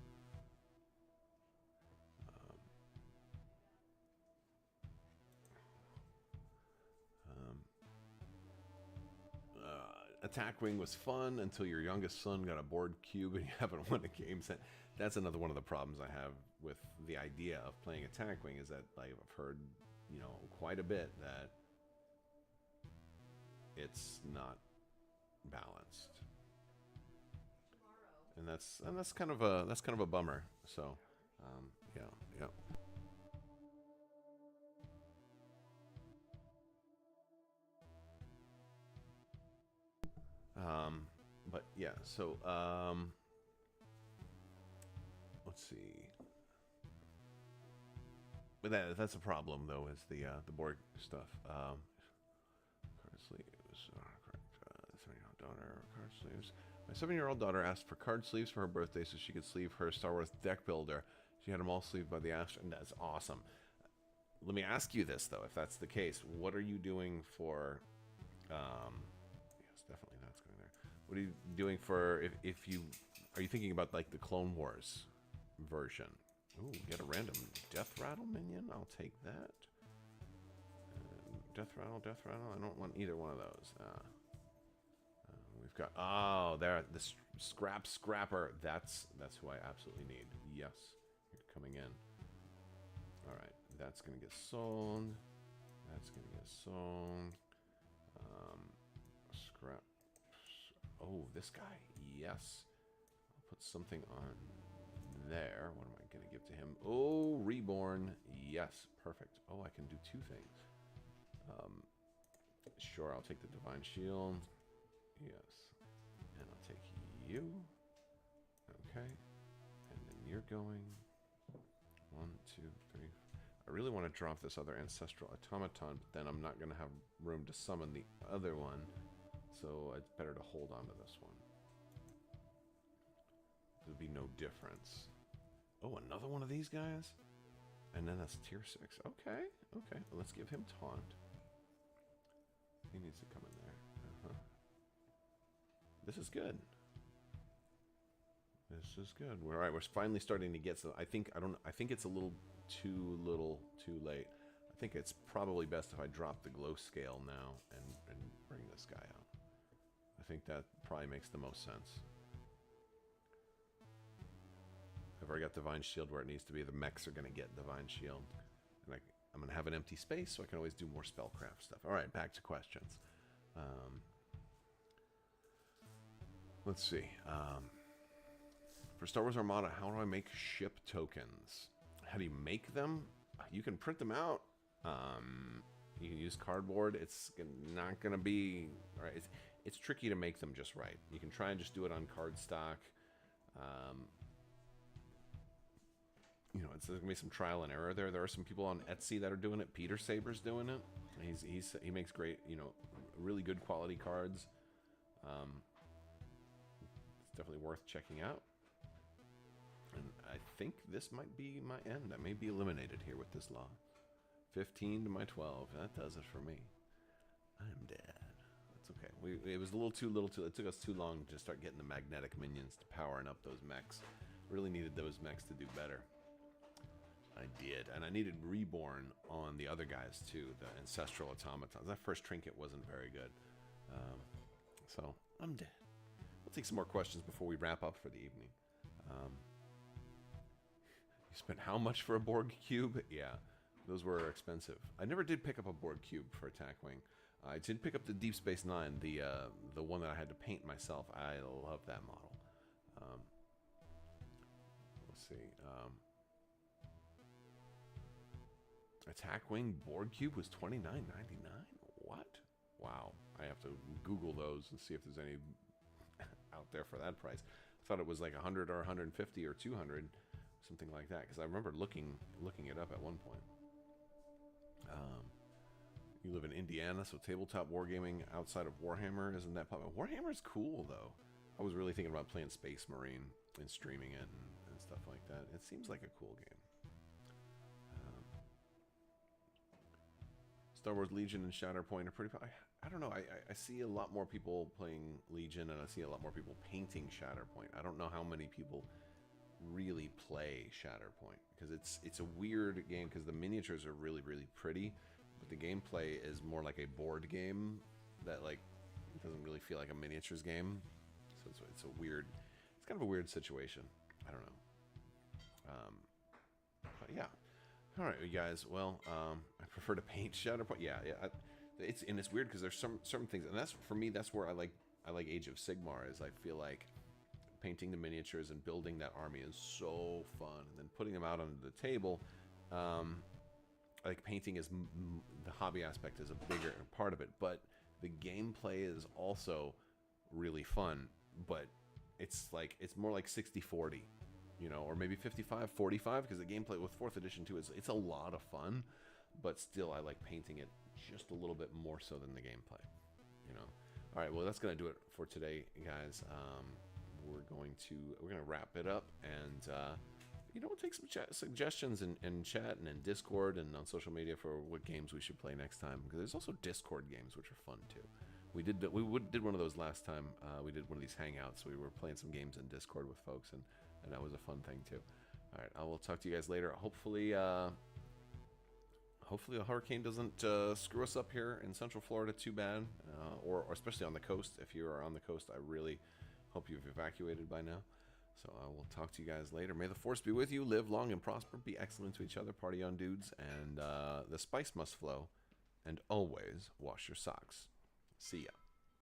Attack Wing was fun until your youngest son got a board cube and you haven't won a game set. That's another one of the problems I have with the idea of playing Attack Wing, is that I've heard, you know, quite a bit that it's not balanced. And that's kind of a bummer. So, yeah. But yeah. So, let's see. But that's a problem though, is the board stuff. Card sleeves. Correct. 7-year-old daughter. Card sleeves. My 7-year-old daughter asked for card sleeves for her birthday so she could sleeve her Star Wars deck builder. She had them all sleeved by the Astro, and that's awesome. Let me ask you this, though, if that's the case, what are you doing for... yes, definitely that's going there. What are you doing for... If you... Are you thinking about, like, the Clone Wars version? Ooh, get a random Death Rattle minion? I'll take that. Death Rattle. I don't want either one of those. We've got, oh, there, the Scrapper. That's who I absolutely need. Yes, you're coming in. All right, that's gonna get sold. That's gonna get sold. Scrap. Oh, this guy. Yes. I'll put something on there. What am I gonna give to him? Oh, Reborn. Yes, perfect. Oh, I can do two things. Sure, I'll take the Divine Shield. Yes. And I'll take you. Okay. And then you're going. 1, 2, 3. I really want to drop this other Ancestral Automaton, but then I'm not going to have room to summon the other one. So it's better to hold on to this one. There'd be no difference. Oh, another one of these guys? And then that's tier 6. Okay. Okay. Well, let's give him Taunt. He needs to come in there. This is good. This is good. We're all right. We're finally starting to get some. I think it's a little too late. I think it's probably best if I drop the glow scale now and bring this guy out. I think that probably makes the most sense. I've already got Divine Shield where it needs to be. The mechs are going to get Divine Shield, and I'm going to have an empty space, so I can always do more spellcraft stuff. All right, back to questions. Let's see. For Star Wars Armada, how do I make ship tokens? How do you make them? You can print them out. You can use cardboard. It's not going to be... Right, it's tricky to make them just right. You can try and just do it on cardstock. You know, there's going to be some trial and error there. There are some people on Etsy that are doing it. Peter Saber's doing it. He makes great, you know, really good quality cards. It's definitely worth checking out. And I think this might be my end. I may be eliminated here with this law. 15 to my 12. That does it for me. I'm dead. That's okay. It was a little too It took us too long to start getting the magnetic minions to powering up those mechs. Really needed those mechs to do better. I did, and I needed Reborn on the other guys too, the Ancestral Automatons. That first trinket wasn't very good. So, I'm dead. We'll take some more questions before we wrap up for the evening. You spent how much for a Borg Cube? Yeah, those were expensive. I never did pick up a Borg Cube for Attack Wing. I did pick up the Deep Space Nine, the one that I had to paint myself. I love that model. Let's see. Attack Wing Borg Cube was $29.99. What? Wow. I have to Google those and see if there's any out there for that price. I thought it was like 100 or 150 or 200, something like that. Because I remember looking it up at one point. You live in Indiana, so tabletop wargaming outside of Warhammer isn't that popular. Warhammer's cool though. I was really thinking about playing Space Marine and streaming it and stuff like that. It seems like a cool game. Star Wars Legion and Shatterpoint are pretty. I don't know. I see a lot more people playing Legion, and I see a lot more people painting Shatterpoint. I don't know how many people really play Shatterpoint because it's a weird game because the miniatures are really pretty, but the gameplay is more like a board game that like doesn't really feel like a miniatures game. So it's a weird. It's kind of a weird situation. I don't know. But yeah. All right, you guys. Well, I prefer to paint Shatterpoint. Yeah. It's weird because there's certain things, and that's for me. That's where I like Age of Sigmar. Is I feel like painting the miniatures and building that army is so fun, and then putting them out on the table. Like painting is the hobby aspect is a bigger part of it, but the gameplay is also really fun. But it's more like 60-40. You know, or maybe 55-45 because the gameplay with 4th edition too it's a lot of fun, but still I like painting it just a little bit more so than the gameplay. You know. All right, well that's gonna do it for today, guys. We're gonna wrap it up, and we'll take some suggestions in chat and in Discord and on social media for what games we should play next time. Because there's also Discord games which are fun too. We did one of those last time. We did one of these hangouts. We were playing some games in Discord with folks, and that was a fun thing too. All right, I will talk to you guys later. Hopefully a hurricane doesn't screw us up here in Central Florida too bad, or especially on the coast. If you are on the coast, I really hope you've evacuated by now. So I will talk to you guys later. May the force be with you. Live long and prosper. Be excellent to each other. Party on, dudes. And the spice must flow. And always wash your socks. See ya.